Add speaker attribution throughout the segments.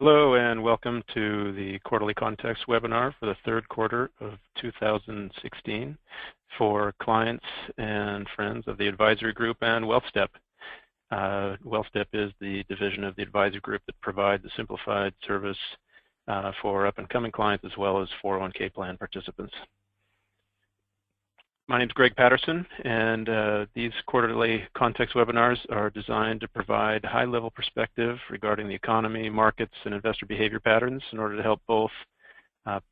Speaker 1: Hello and welcome to the Quarterly Context webinar for the third quarter of 2016 for clients and friends of the advisory group and WealthStep. WealthStep is the division of the advisory group that provides a simplified service for up-and-coming clients as well as 401k plan participants. My name is Greg Patterson, and these quarterly context webinars are designed to provide high-level perspective regarding the economy, markets, and investor behavior patterns in order to help both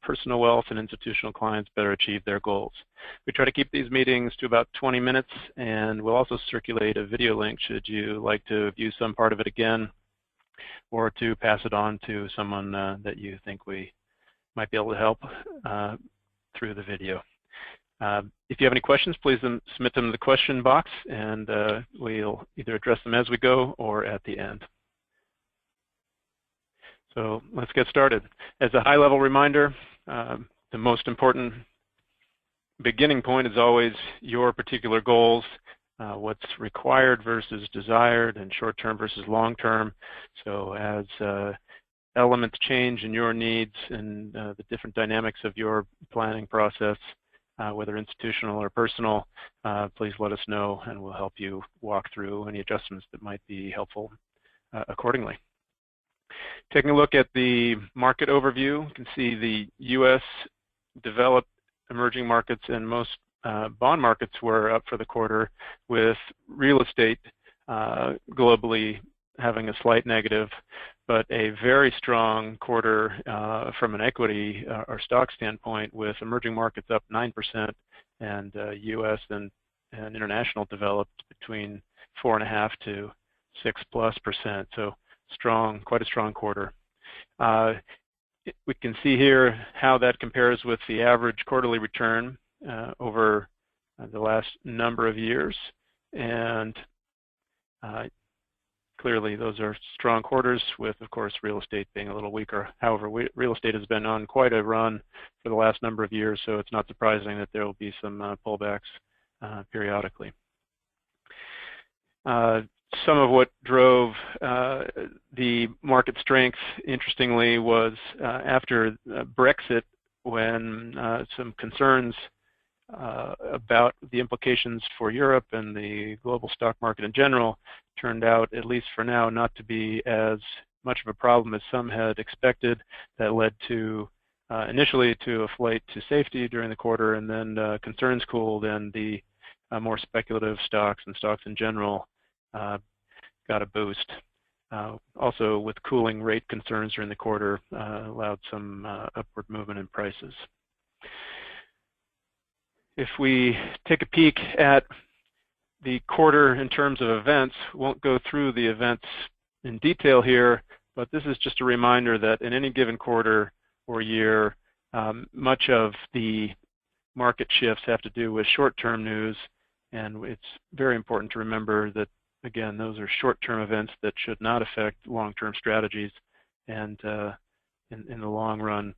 Speaker 1: personal wealth and institutional clients better achieve their goals. We try to keep these meetings to about 20 minutes, and we'll also circulate a video link should you like to view some part of it again or to pass it on to someone that you think we might be able to help through the video. If you have any questions, please submit them in the question box, and we'll either address them as we go or at the end. So let's get started. As a high-level reminder, the most important beginning point is always your particular goals, what's required versus desired, and short-term versus long-term. So as elements change in your needs and the different dynamics of your planning process, whether institutional or personal, please let us know and we'll help you walk through any adjustments that might be helpful accordingly. Taking a look at the market overview, you can see the U.S. developed emerging markets and most bond markets were up for the quarter, with real estate globally having a slight negative, but a very strong quarter from an equity or stock standpoint, with emerging markets up 9% and U.S. and international developed between 4.5% to 6+%. So strong, quite a strong quarter. We can see here how that compares with the average quarterly return over the last number of years, and clearly those are strong quarters, with of course real estate being a little weaker. However, real estate has been on quite a run for the last number of years, so it's not surprising that there will be some pullbacks periodically. Some of what drove the market strength, interestingly, was after Brexit, when some concerns about the implications for Europe and the global stock market in general turned out, at least for now, not to be as much of a problem as some had expected. That led to initially to a flight to safety during the quarter, and then concerns cooled and the more speculative stocks and stocks in general got a boost. Also, with cooling rate concerns during the quarter, allowed some upward movement in prices. If we take a peek at the quarter in terms of events, won't go through the events in detail here, but this is just a reminder that in any given quarter or year, much of the market shifts have to do with short-term news, and it's very important to remember that, again, those are short-term events that should not affect long-term strategies, and in the long run,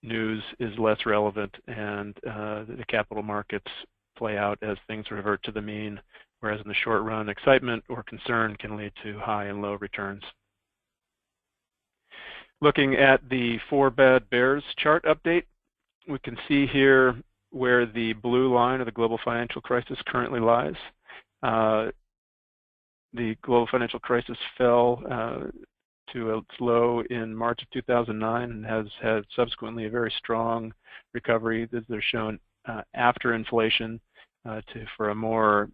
Speaker 1: news is less relevant, and the capital markets play out as things revert to the mean, whereas in the short run, excitement or concern can lead to high and low returns. Looking at the 4 bad bears chart update, we can see here where the blue line of the global financial crisis currently lies. The global financial crisis fell to its low in March of 2009 and has had subsequently a very strong recovery, as they're shown after inflation, for a more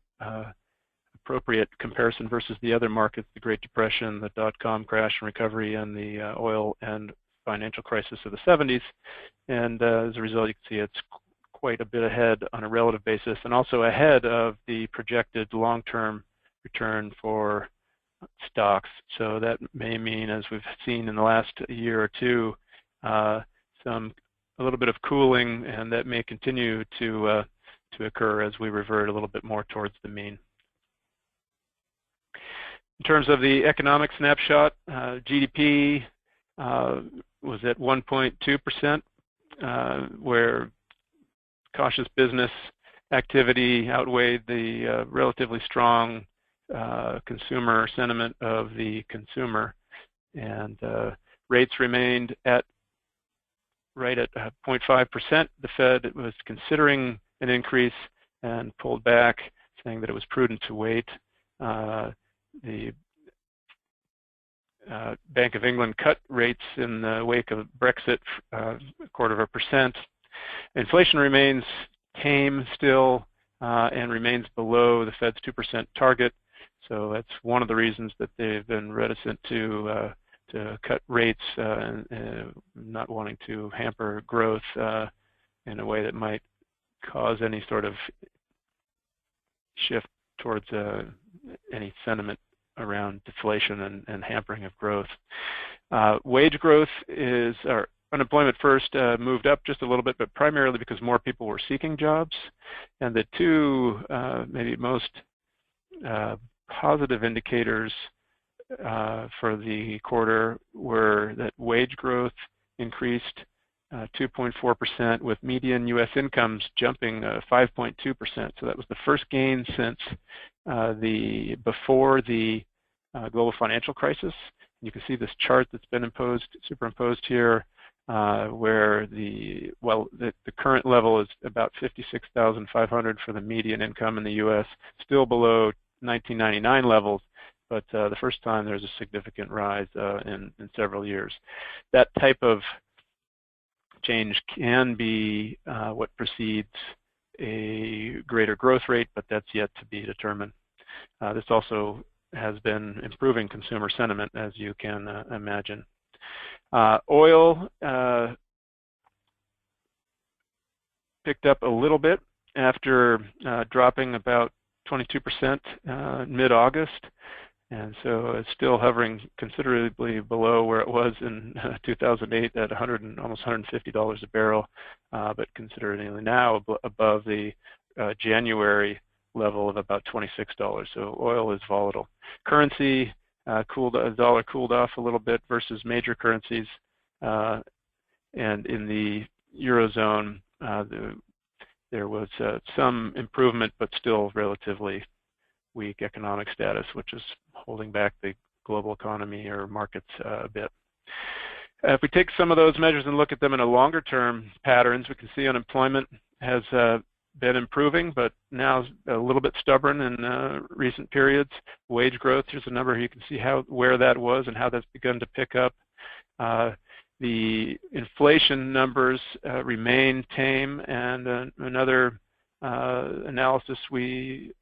Speaker 1: appropriate comparison versus the other markets, the Great Depression, the dot-com crash and recovery, and the oil and financial crisis of the 70s. And as a result, you can see it's quite a bit ahead on a relative basis, and also ahead of the projected long-term return for stocks. So that may mean, as we've seen in the last year or two, a little bit of cooling, and that may continue to occur as we revert a little bit more towards the mean. In terms of the economic snapshot, GDP was at 1.2%, where cautious business activity outweighed the relatively strong consumer sentiment of the consumer. and rates remained right at 0.5%. The Fed was considering an increase and pulled back, saying that it was prudent to wait. The Bank of England cut rates in the wake of Brexit, 0.25%. Inflation remains tame still and remains below the Fed's 2% target. So that's one of the reasons that they've been reticent to cut rates, not wanting to hamper growth in a way that might cause any sort of shift towards any sentiment around deflation and hampering of growth. Wage growth or unemployment first moved up just a little bit, but primarily because more people were seeking jobs. And the two maybe most positive indicators for the quarter were that wage growth increased 2.4%, with median U.S. incomes jumping 5.2%. So that was the first gain since before the global financial crisis. You can see this chart that's been superimposed here, where the current level is about $56,500 for the median income in the U.S., still below 1999 levels, but the first time there's a significant rise in several years. That type of change can be what precedes a greater growth rate, but that's yet to be determined. This also has been improving consumer sentiment, as you can imagine. Oil picked up a little bit after dropping about 22% mid-August, and so it's still hovering considerably below where it was in 2008 at almost $150 a barrel, but considerably now above the January level of about $26. So oil is volatile. Currency the dollar cooled off a little bit versus major currencies, and in the Eurozone there was some improvement, but still relatively weak economic status, which is holding back the global economy or markets a bit. If we take some of those measures and look at them in a longer term patterns, we can see unemployment has been improving, but now a little bit stubborn in recent periods. Wage growth, here's a number. You can see where that was and how that's begun to pick up. The inflation numbers remain tame, and another analysis we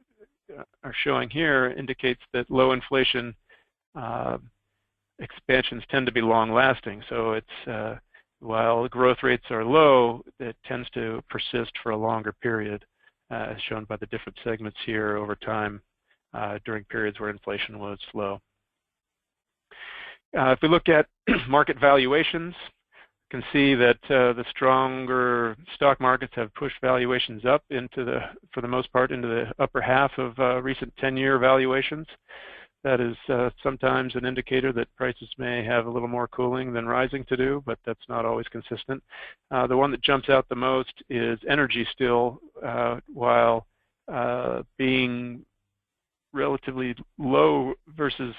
Speaker 1: are showing here indicates that low inflation expansions tend to be long-lasting. So it's while growth rates are low, it tends to persist for a longer period, as shown by the different segments here over time during periods where inflation was low. If we look at market valuations, you can see that the stronger stock markets have pushed valuations up for the most part, into the upper half of recent 10-year valuations. That is sometimes an indicator that prices may have a little more cooling than rising to do, but that's not always consistent. The one that jumps out the most is energy still, while being relatively low versus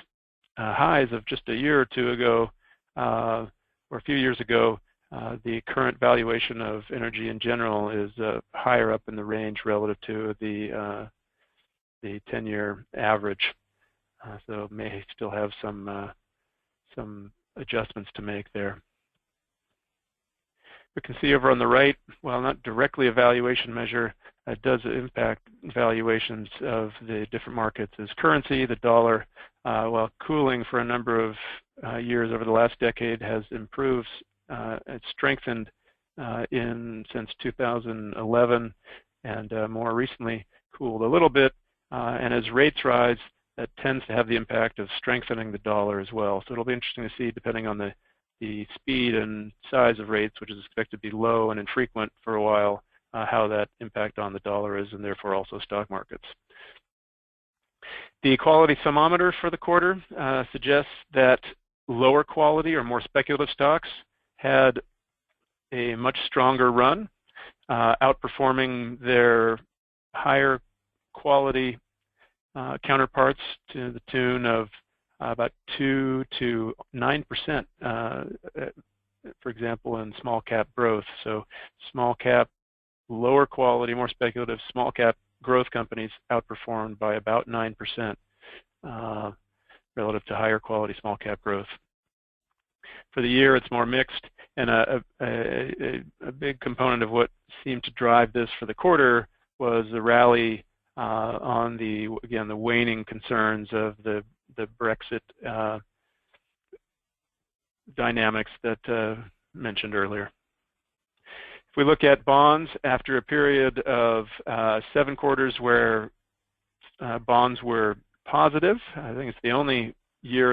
Speaker 1: highs of just a year or two ago, or a few years ago. The current valuation of energy in general is higher up in the range relative to the 10-year average. So it may still have some adjustments to make there. We can see over on the right, while not directly a valuation measure, it does impact valuations of the different markets, is currency. The dollar, while cooling for a number of years over the last decade, has improved. It's strengthened since 2011, and more recently cooled a little bit. And as rates rise, that tends to have the impact of strengthening the dollar as well. So it'll be interesting to see, depending on the speed and size of rates, which is expected to be low and infrequent for a while, how that impact on the dollar is, and therefore also stock markets. The quality thermometer for the quarter suggests that lower quality or more speculative stocks had a much stronger run, outperforming their higher quality counterparts to the tune of about 2 to 9%, for example, in small cap growth. So small cap, lower quality, more speculative small cap growth companies outperformed by about 9% relative to higher quality small cap growth. For the year, it's more mixed, and a big component of what seemed to drive this for the quarter was the rally on the waning concerns of the Brexit dynamics that mentioned earlier. If we look at bonds, after a period of 7 quarters where bonds were positive, I think it's the only year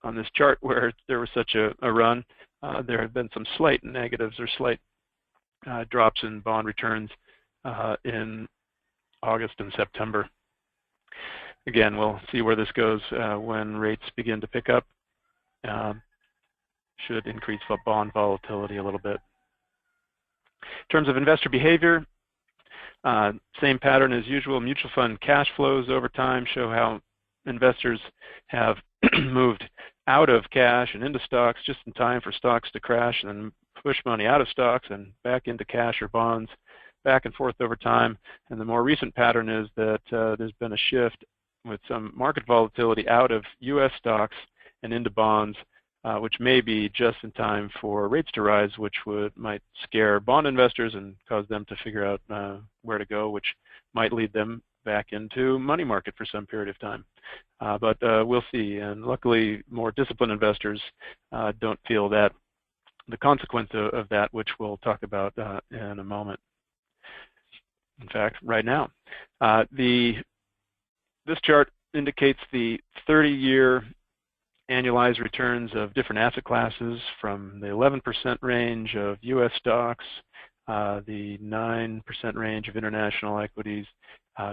Speaker 1: on this chart where there was such a run. There have been some slight negatives or slight drops in bond returns in August and September. Again, we'll see where this goes when rates begin to pick up. Should increase bond volatility a little bit. In terms of investor behavior, same pattern as usual. Mutual fund cash flows over time show how investors have moved out of cash and into stocks just in time for stocks to crash, and then push money out of stocks and back into cash or bonds, back and forth over time. And the more recent pattern is that there's been a shift with some market volatility out of U.S. stocks and into bonds, which may be just in time for rates to rise, which might scare bond investors and cause them to figure out where to go, which might lead them back into money market for some period of time. But we'll see. And luckily, more disciplined investors don't feel that the consequence of that, which we'll talk about in a moment. In fact, right now. This chart indicates the 30-year annualized returns of different asset classes, from the 11% range of U.S. stocks, the 9% range of international equities,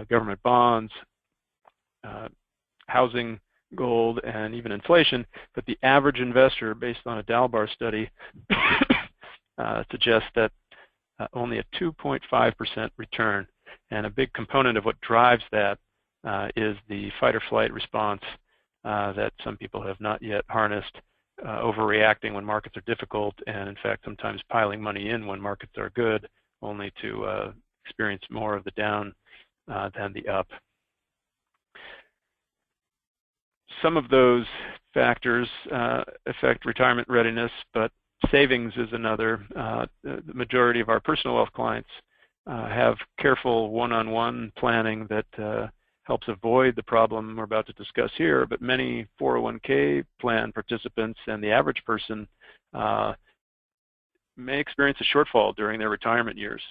Speaker 1: government bonds, housing, gold, and even inflation. But the average investor, based on a Dalbar study, suggests that only a 2.5% return. And a big component of what drives that is the fight or flight response that some people have not yet harnessed, overreacting when markets are difficult, and in fact sometimes piling money in when markets are good, only to experience more of the down than the up. Some of those factors affect retirement readiness, but savings is another. The majority of our personal wealth clients have careful one-on-one planning that helps avoid the problem we're about to discuss here, but many 401k plan participants and the average person may experience a shortfall during their retirement years.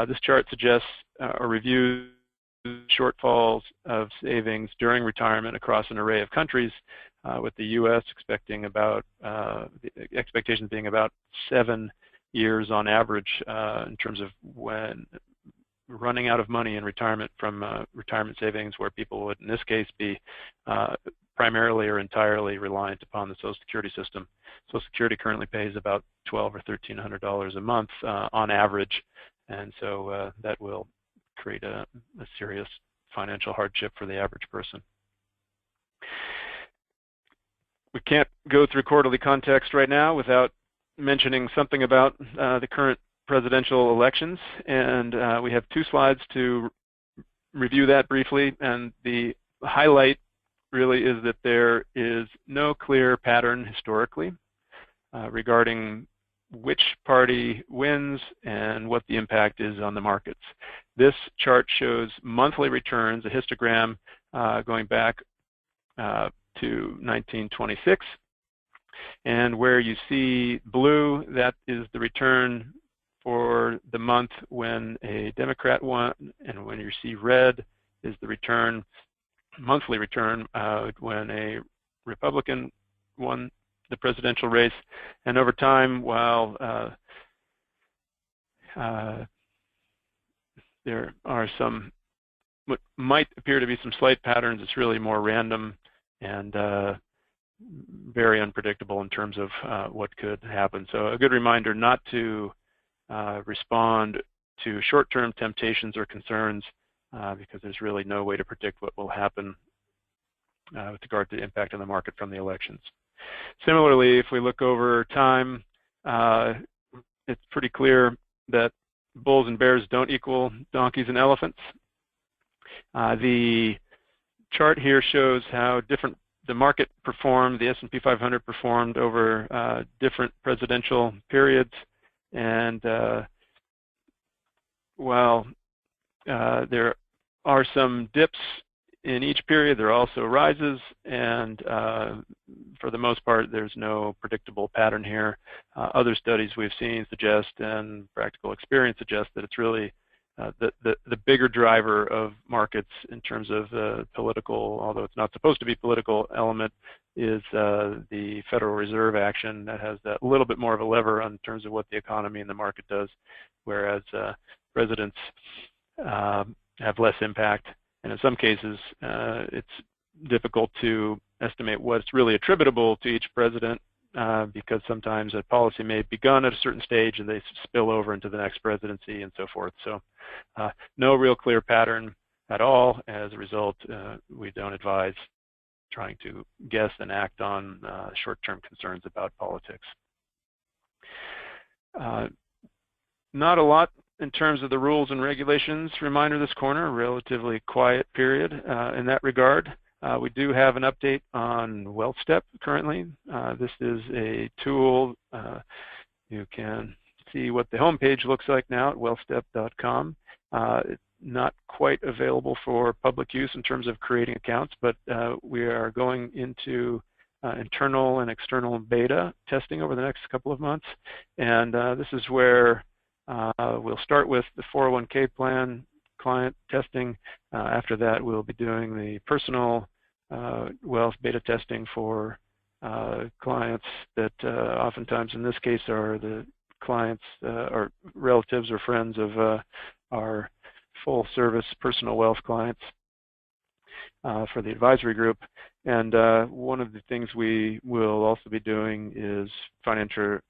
Speaker 1: This chart suggests a review shortfalls of savings during retirement across an array of countries, with the U.S. expectations being about 7 years on average in terms of when running out of money in retirement from retirement savings, where people would, in this case, be primarily or entirely reliant upon the Social Security system. Social Security currently pays about $1,200 or $1,300 a month on average, and so that will create a serious financial hardship for the average person. We can't go through quarterly context right now without mentioning something about the current presidential elections, and we have 2 slides to review that briefly. And the highlight really is that there is no clear pattern historically regarding which party wins and what the impact is on the markets. This chart shows monthly returns, a histogram going back to 1926, and where you see blue, that is the return for the month when a Democrat won, and when you see red is the return, monthly return, when a Republican won the presidential race. And over time, while there are some what might appear to be some slight patterns, it's really more random and very unpredictable in terms of what could happen. So a good reminder not to respond to short-term temptations or concerns because there's really no way to predict what will happen with regard to the impact on the market from the elections. Similarly, if we look over time, it's pretty clear that bulls and bears don't equal donkeys and elephants. The chart here shows how different the market performed, the S&P 500 performed over different presidential periods. And while there are some dips in each period, there are also rises, and for the most part, there's no predictable pattern here. Other studies we've seen suggest, and practical experience suggests, that it's really the bigger driver of markets in terms of the political, although it's not supposed to be political element, is the Federal Reserve action that has that little bit more of a lever in terms of what the economy and the market does, whereas presidents have less impact. And in some cases, it's difficult to estimate what's really attributable to each president because sometimes a policy may have begun at a certain stage and they spill over into the next presidency and so forth. So no real clear pattern at all. As a result, we don't advise trying to guess and act on short-term concerns about politics. Not a lot in terms of the rules and regulations reminder this corner, a relatively quiet period in that regard. We do have an update on WealthStep currently. This is a tool. You can see what the homepage looks like now at wealthstep.com. It's not quite available for public use in terms of creating accounts, but we are going into internal and external beta testing over the next couple of months. And this is where we'll start with the 401k plan client testing. After that, we'll be doing the personal wealth beta testing for clients that oftentimes in this case are the clients or relatives or friends of our full service personal wealth clients for the advisory group. And one of the things we will also be doing is financial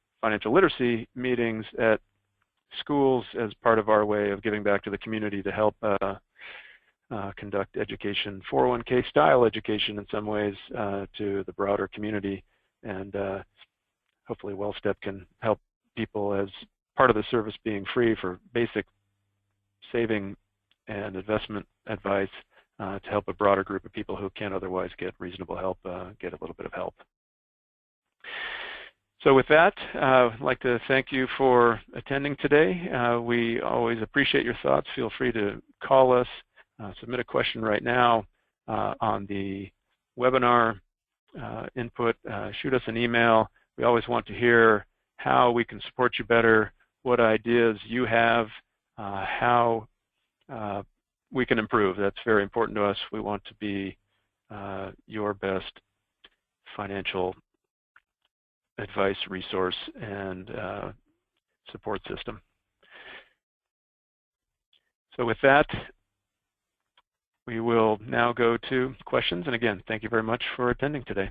Speaker 1: literacy meetings at schools as part of our way of giving back to the community to help conduct education, 401k style education in some ways to the broader community. And hopefully WealthStep can help people as part of the service being free for basic saving and investment advice to help a broader group of people who can't otherwise get reasonable help, get a little bit of help. So with that, I'd like to thank you for attending today. We always appreciate your thoughts. Feel free to call us, submit a question right now on the webinar input, shoot us an email. We always want to hear how we can support you better, what ideas you have, how we can improve. That's very important to us. We want to be your best financial advice, resource, and support system. So with that, we will now go to questions. And again, thank you very much for attending today.